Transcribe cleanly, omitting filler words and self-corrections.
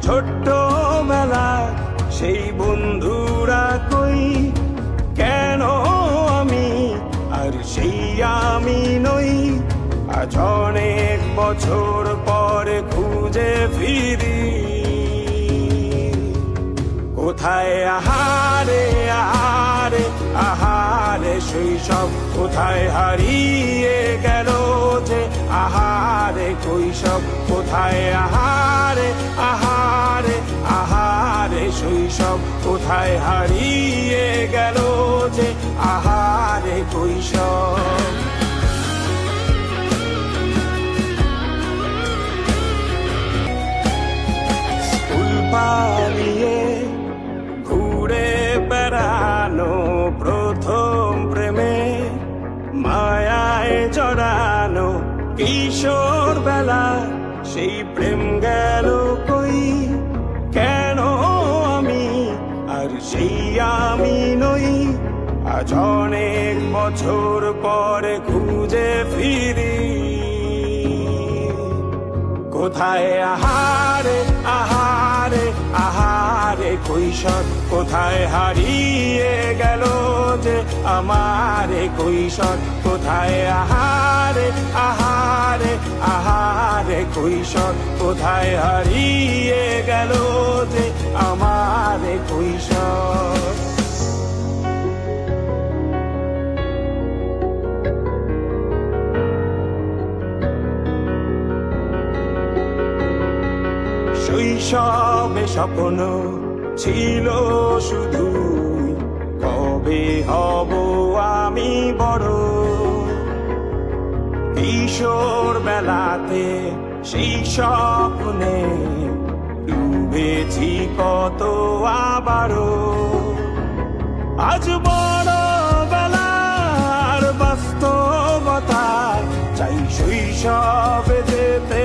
ছোট্ট বেলা সেই বন্ধুরা কই, কেন আমি আর সেই আমি নই। আজ অনেক বছর পরে খুঁজে ফিরি, কোথায় আহারে আহারে আহারে শৈশব, কোথায় হারিয়ে গেল যে আহারে কৈশব। কোথায় আহারে আহারে আহারে শৈশব, কোথায় হারিয়ে গেল যে আহারে কৈশব। স্কুল পালিয়ে ঘুরে বেড়ানো, প্রথম প্রেমে মায়ায় জড়ানো, কিশোর বেলা সেই প্রেম গেল কই, কেন আমি আর সেই আমি নই। আজ অনেক বছর পরে খুঁজে ফিরি, কোথায় আহারে আহারে আহারে কৈশোর, কোথায় হারিয়ে গেল যে আমারে কৈশোর। কোথায় আহারে আহারে আহারে কৈশোর, কোথায় হারিয়ে গেল যে আমারে কৈশোর। শৈশবে স্বপ্ন ছিল শুধু, কবে হব আমি বড়। কিশোর বেলাতে সেই স্বপ্নে ডুবেছি কত আবারও। আজ বড় বেলার বাস্তবতায় চাই শৈশবে যেতে